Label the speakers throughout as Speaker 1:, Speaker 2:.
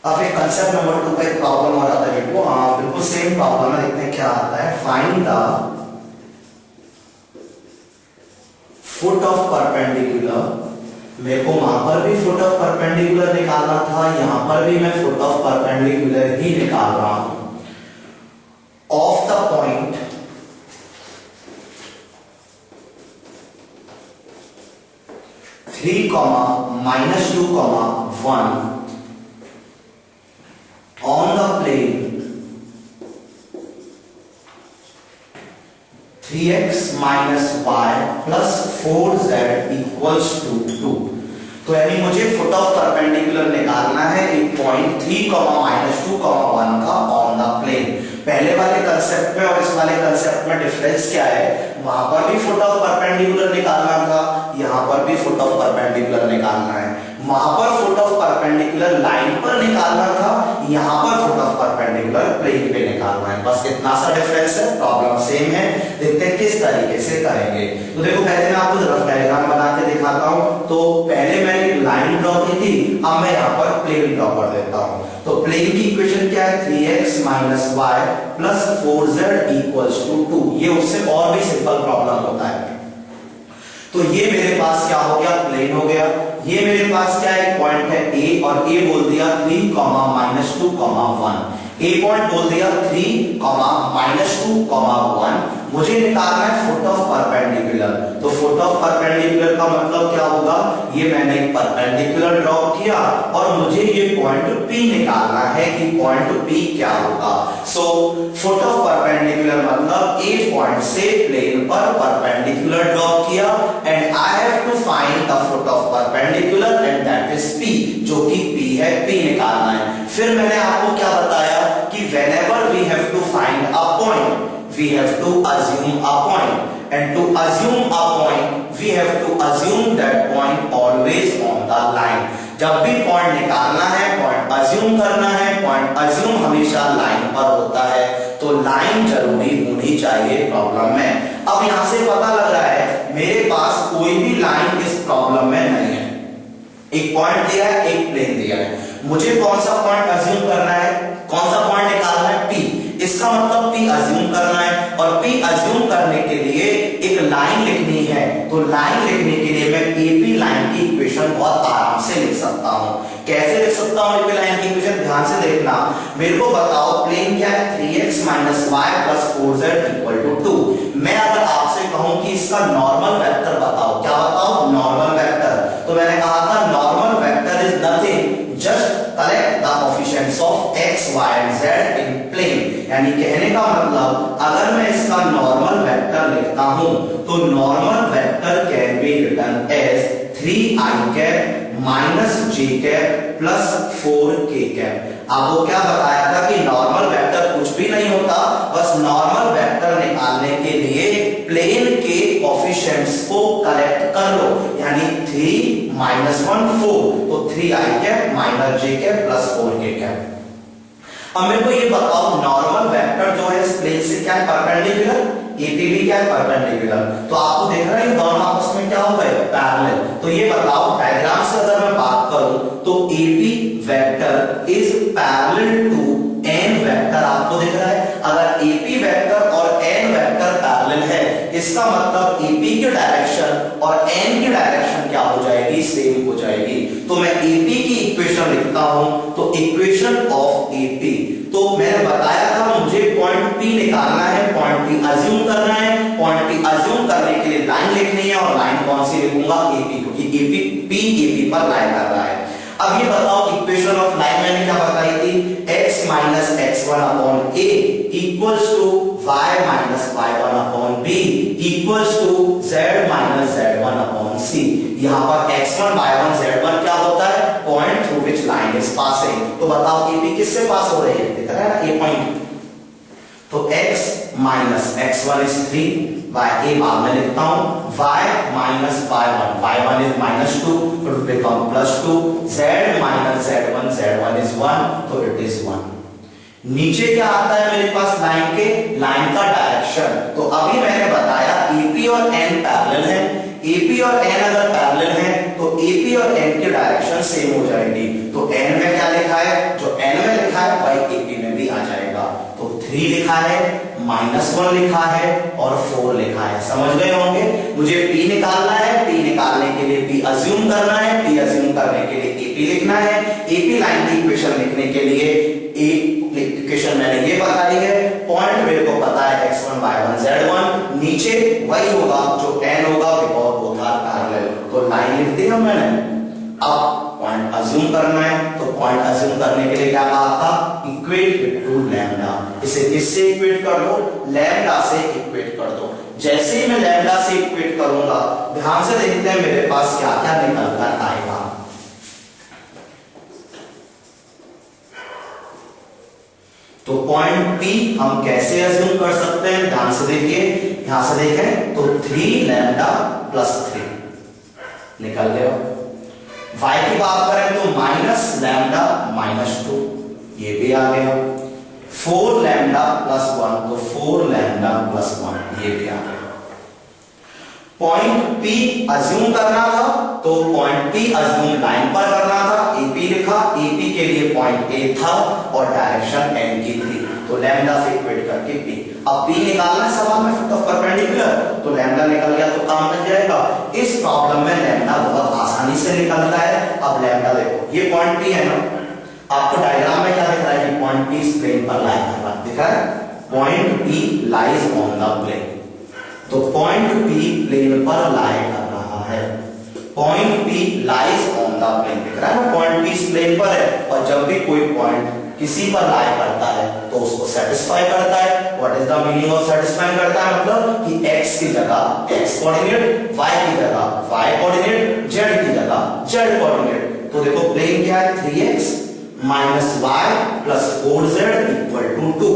Speaker 1: अब एक concept number 2 का एक प्रॉब्लम हो रहा था मेरे को, बिल्कुल सेम प्रॉब्लम है। देखते हैं क्या आता है। Find the foot of perpendicular. मेरे को वहां पर भी फुट ऑफ परपेंडिकुलर निकालना था, यहां पर भी मैं फुट ऑफ परपेंडिकुलर ही निकाल रहा हूं। Of the point -3, -2, 1 on the plane 3x minus y plus 4z equals to 2। तो यानी मुझे फुट ऑफ परपेंडिकुलर निकालना है एक पॉइंट 3, -2, 1 का ऑन द प्लेन। पहले वाले कंसेप्ट में और इस वाले कंसेप्ट में डिफरेंस क्या है? वहां पर भी फुट ऑफ परपेंडिकुलर निकालना था, यहां पर भी फुट ऑफ परपेंडिकुलर निकालना है। वहां पर फुट ऑफ परपेंडिकुलर लाइन पर निकालना था, यहां पर फुट ऑफ परपेंडिकुलर प्लेन पे निकालना है। बस इतना सा डिफरेंस है, प्रॉब्लम सेम है। देखते हैं किस तरीके से करेंगे। तो देखो पहले मैं आपको रफ डायग्राम बना के दिखाता हूं। तो पहले मैंने एक लाइन ड्रॉ की थी, अब मैं यहां पर प्लेन ड्रॉ कर देता हूं। तो प्लेन की इक्वेशन क्या है? 3x minus y plus 4z equals to 2। ये उससे और भी सिंपल प्रॉब्लम होता है। तो ये मेरे पास क्या हो गया? प्लेन हो गया। ये मेरे पास क्या है? पॉइंट है A, और A बोल दिया 3, -2, 1। A पॉइंट बोल दिया 3, -2, 1। मुझे निकालना है फुट ऑफ परपेंडिकुलर। तो फुट ऑफ परपेंडिकुलर का मतलब क्या होगा? ये मैंने एक परपेंडिकुलर ड्रॉ किया और मुझे ये पॉइंट P निकालना है कि पॉइंट P क्या होगा। सो फुट ऑफ परपेंडिकुलर मतलब A पॉइंट से प्लेन पर परपेंडिकुलर ड्रॉ किया and I have to find the foot of perpendicular and that is P, जो कि P है। P निकालना है। फिर मैंने आपको क्या बताया कि whenever we have to find a point we have to assume a point, and to assume a point we have to assume that point always on the line। जब भी पॉइंट निकालना है, पॉइंट अज्यूम करना है, point assume हमेशा line पर होता है, तो लाइन जरूरी होनी चाहिए प्रॉब्लम में। अब यहां से पता लग रहा है मेरे पास कोई भी लाइन इस प्रॉब्लम में नहीं है। एक पॉइंट दिया है, एक प्लेन दिया है, मुझे कौन सा पॉइंट अज्यूम करना है, कौन सा पॉइंट निकालना है? P। इसका मतलब P अज्यूम करना है, और P अज्यूम करने के लिए एक लाइन लिखनी है। तो लाइन लिखने के लिए मैं AP लाइन की इक्वेशन बहुत आराम से लिख सकता हूं। कैसे लिख सकता हूं AP लाइन की इक्वेशन? ध्यान से देखना। मेरे को बताओ प्लेन क्या है? 3x minus y plus 4z equal to 2। मैं अगर आपसे कहूं कि इसका नॉर्मल वेक्टर बताओ, क्या बताओ? Normal vector. तो मैंने कहा था normal vector is nothing, just collect the coefficients of x, y and z in plane। यानी कहने का मतलब अगर मैं इसका नॉर्मल वेक्टर लिखता हूं तो normal vector can be written as 3i cap minus j cap plus 4k cap. आपको क्या बताया था कि नॉर्मल वेक्टर कुछ भी नहीं होता, बस नॉर्मल वेक्टर निकालने के लिए प्लेन के कोएफिशिएंट्स को कलेक्ट कर लो। यानी 3 -1 4, तो 3i cap minus j cap plus 4k cap. अब मेरे को ये बताओ नॉर्मल वेक्टर जो है इस प्लेन से क्या है? परपेंडिकुलर। AP भी क्या है? परपेंडिकुलर। तो आपको देख रहा है ये दोनों आपस में क्या हो गए? पैरेलल। तो ये बताओ डायग्राम से अगर मैं बात करूं तो AP vector is parallel to n vector. आपको दिख रहा है अगर AP वेक्टर और n वेक्टर पैरेलल है, इसका मतलब AP की डायरेक्शन और n की डायरेक्शन क्या हो जाएगी? सेम हो जाएगी। तो मैं AP की इक्वेशन लिखता हूं, तो इक्वेशन ऑफ AP। तो मैंने बताया था मुझे पॉइंट P निकालना है, पॉइंट P अज्यूम करना है। पॉइंट P अज्यूम करने के लिए लाइन लिखनी है, और लाइन कौन सी लिखूंगा? AP, क्योंकि AP पर लाइन कर रहा है। अब ये बताओ इक्वेशन ऑफ लाइन मैंने क्या बताई थी? x minus x1 upon a equals to y minus y1 upon b equals to z minus z1 upon c। यहाँ पर x1 y1 z1 क्या होता है? Point through which line is passing. तो बताओ AP किससे पास हो रही है? दिख रहा है ना ये पॉइंट। तो x minus x1 is 3, y a बाद में लिखता हूं, y minus y1 is -2, तो it become +2, z minus z1 is 1, तो it is 1। नीचे क्या आता है मेरे पास? लाइन के, लाइन का डायरेक्शन। तो अभी मैंने बताया AP और n पैरेलल है। AP और n अगर पैरेलल है तो AP और n की डायरेक्शन सेम हो जाएगी। तो n में क्या लिखा है? जो लिखा है, -1 लिखा है और 4 लिखा है। समझ गए होंगे। मुझे p निकालना है, p निकालने के लिए p अज्यूम करना है, p अज्यूम करने के लिए ap लिखना है। ap लाइन की इक्वेशन लिखने के लिए इक्वेशन मैंने ये बताई है। पॉइंट मेरे को पता है x1 y1 z1, नीचे वही होगा जो n होगा बिकॉज़ बोथ आर पैरेलल। तो लाइन लिख दी मैंने। अब पॉइंट अज्यूम करना है, तो पॉइंट अज्यूम करने के लिए क्या कहा था, इक्वेट इट टू लैम्डा। इसे किससे इक्वेट कर दो, लैम्डा से इक्वेट कर दो। जैसे ही मैं लैम्डा से इक्वेट करूंगा, ध्यान से देखते हैं मेरे पास क्या क्या निकल कर आएगा। तो पॉइंट P हम कैसे अज्यूम कर सकते हैं, ध्यान से देखिए। यहां से देखें तो 3 लैम्डा प्लस 3 निकल गया। y की बात करें तो माइनस लैम्डा माइनस 2, ये भी आ गया। 4 लैम्डा प्लस 1, तो 4 लैम्डा प्लस 1, ये भी आ गया। पॉइंट P अज्यूम करना था, तो पॉइंट P अज्यूम लाइन पर करना था, AP लिखा। AP के लिए पॉइंट A था और डायरेक्शन n की थी, तो लैम्डा से इक्वेट करके P। अब P निकालना है सवाल में फुट ऑफ परपेंडिकुलर, तो लैम्डा निकल गया तो काम बन जाएगा। इस प्रॉब्लम में लैम्डा बहुत आसानी से निकलता है। अब लैम्डा देखो, ये पॉइंट P है ना, आपको डायग्राम में क्या दिख रहा है कि पॉइंट P इस प्लेन पर लाई कर रहा है, दिख रहा है। Point P lies on the plane, तो पॉइंट P प्लेन पर लाई कर रहा है। Point P lies on the plane, दिख रहा है ना, पॉइंट P प्लेन पर है। और जब भी कोई पॉइंट किसी पर लाई करता है तो उसको सेटिस्फाई करता है। What is the meaning of satisfy करता है, मतलब कि x की जगह x कोऑर्डिनेट, y की जगह y कोऑर्डिनेट, z की जगह z कोऑर्डिनेट। तो देखो प्लेन क्या है, 3x minus y plus 4z equal to 2।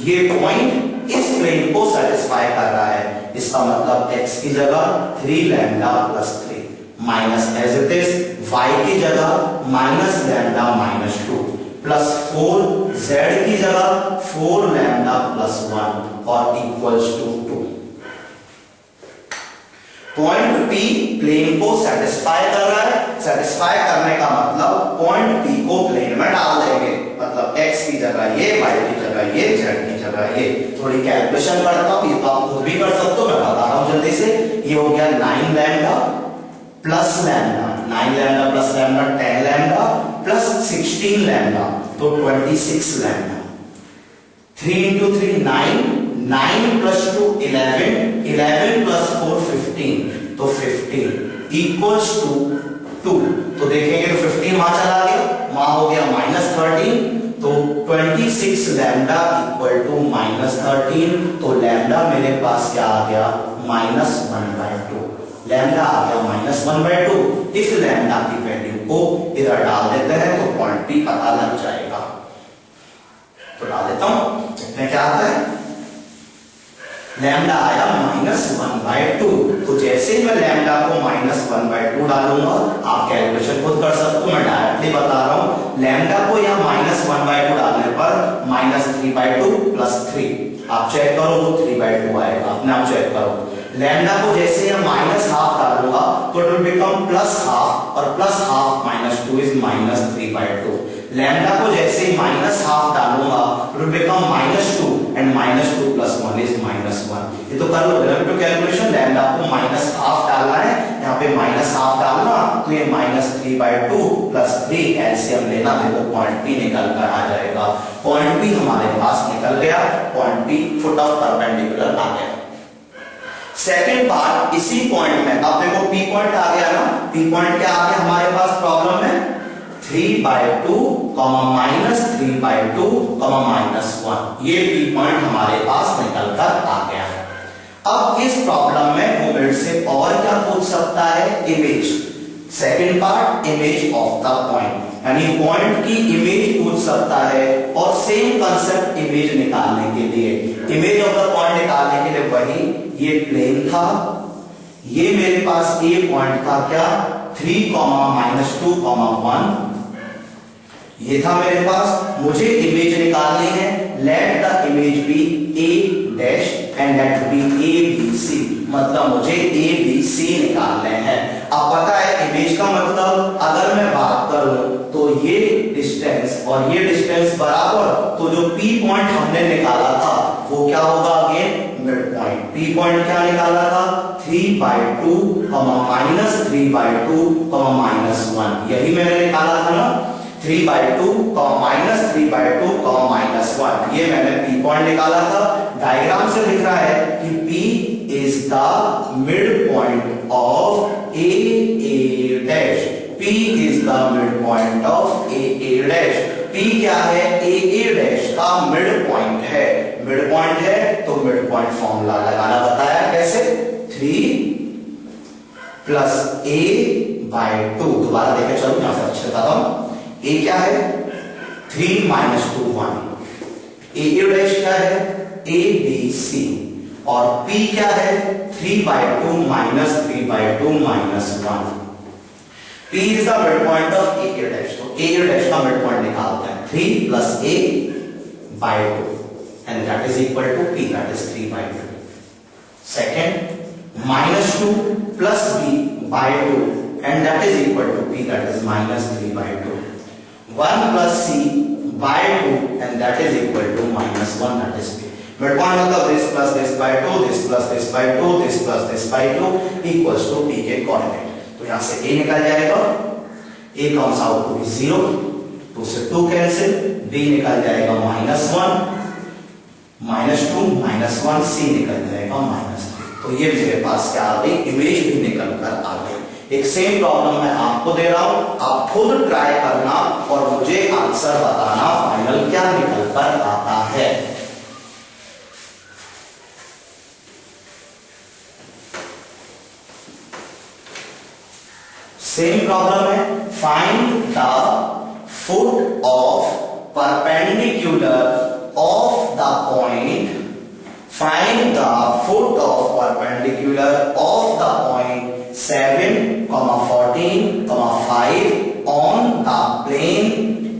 Speaker 1: ये पॉइंट इस प्लेन को सेटिस्फाई कर रहा है। इसका मतलब x की जगह 3 lambda plus 3 minus as it is y की जगह minus lambda minus 2 plus 4 z की जगह 4 लैम्डा प्लस 1 और equals to 2। Point P plane को सेटिस्फाई कर रहा है। सेटिस्फाई करने का मतलब पॉइंट P को प्लेन में डाल देंगे, मतलब x की जगह ये, y की जगह ये, z की जगह ये। थोड़ी कैलकुलेशन करता हूं, ये तो आप खुद भी कर सकते हो, मैं बता रहा हूं जल्दी से। ये हो गया 9 lambda plus lambda, 9 lambda plus lambda 10 lambda plus 16 lambda, तो 26 लैम्डा। 3 into 3 9, 9 plus 2 11, 11 plus 4 15, तो 15 equals to 2। तो देखेंगे तो 15 वहां चला गया, वहां हो गया -13, तो 26 लैम्डा इक्वल टू -13। तो लैम्डा मेरे पास क्या आ गया, -1/2। लैम्डा आ गया -1/2। इस लैम्डा की वैल्यू को इधर डाल देते हैं तो पॉइंट P पता लग जाएगा। तो डाल देता हूं, देखते हैं क्या आता है। लैम्डा आया -1/2। तो जैसे मैं लैम्डा को -1/2 डालूंगा, आप कैलकुलेशन खुद कर सकते हो, मैं डायरेक्टली बता रहा हूं। लैम्डा को यहां -1/2 डालने पर -3/2 प्लस 3, आप चेक करो तो 3/2 आएगा, अपने आप चेक करो। लैम्डा को जैसे मैं -½ डालूंगा तो इट विल बिकम +½ और +½ -2 इज -3/2। लैम्डा को जैसे ही -½ डालूंगा it will become -2 and -2 + 1 is -1। ये तो कर लो तो कैलकुलेशन। लैम्डा को -½ डालना है, यहाँ पे -½ डालना, तो ये -3/2 + 3 एलसीएम लेना, देखो पॉइंट P निकल कर आ जाएगा। पॉइंट P हमारे पास निकल गया। Point P foot of perpendicular आ गया। सेकंड पार्ट इसी पॉइंट में, अब देखो P पॉइंट आ गया ना, P पॉइंट क्या आ गया हमारे पास प्रॉब्लम में, 3/2, -3/2, -1। ये P पॉइंट हमारे पास निकल कर आ गया है। अब इस प्रॉब्लम में वो मेरे से और क्या पूछ सकता है, image. Second part image of the point, यानी पॉइंट की इमेज पूछ सकता है। और सेम कंसेप्ट इमेज निकालने के लिए, इमेज ऑफ द पॉइंट निकालने के लिए वही, ये प्लेन था, ये मेरे पास ए पॉइंट था क्या, 3, -2, 1, ये था मेरे पास। मुझे इमेज निकालनी है। Let the image be A dash and let be a b c, मतलब मुझे ए बी सी निकालने हैं। अब पता है इमेज का मतलब, अगर मैं बात करूं तो ये डिस्टेंस और ये डिस्टेंस बराबर, तो जो P पॉइंट हमने निकाला था वो क्या होगा again mid point. P point क्या निकाला था 3/2 माइनस 3/2 -1, यही मैंने निकाला था ना 3/2 माइनस 3/2 -1, ये मैंने पी पॉइंट निकाला था। डायग्राम से दिख रहा है कि P is the mid point of A dash, P is the midpoint of AA dash। P क्या है AA dash का मिड पॉइंट है, मिड पॉइंट है तो मिड पॉइंट फॉर्मूला लगाना बताया कैसे 3 प्लस A/2। दोबारा देखे चलो यहां से अच्छे बताता हूं। A क्या है 3 - 2 1, AA dash क्या है ABC और P क्या है 3/2 minus 3/2 -1। P is the midpoint of AA dash, तो AA dash का midpoint निकालते हैं 3 plus A/2 and that is equal to P, that is 3/2। Second, -2 plus B/2 and that is equal to P, that is -3/2। 1 plus C/2 and that is equal to -1, that is P। midpoint मतलब this plus this by 2, this plus this by 2, this plus this by 2 equals to P के coordinate. तो यहां से a निकल जाएगा, a comes out to be 0, 2 से 2 cancel, b निकल जाएगा -1 -2 -1, c निकल जाएगा -3। तो ये मेरे पास क्या आ गई इमेज भी निकल कर आ गई। एक सेम प्रॉब्लम मैं आपको दे रहा हूं, आप खुद ट्राई करना और मुझे आंसर बताना फाइनल क्या निकल कर आता है। सेम प्रॉब्लम है, find the foot of perpendicular of the point, find the foot of perpendicular of the point 7, 14, 5 on the plane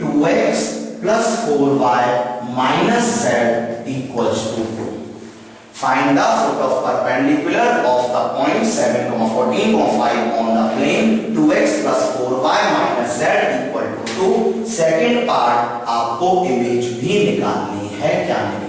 Speaker 1: 2x plus 4y minus z equals to 2। Find the foot of perpendicular of the point 7, 14, 5 on the plane 2x plus 4y minus z equal to 2। Second part आपको image भी निकालनी है, क्या निकालनी है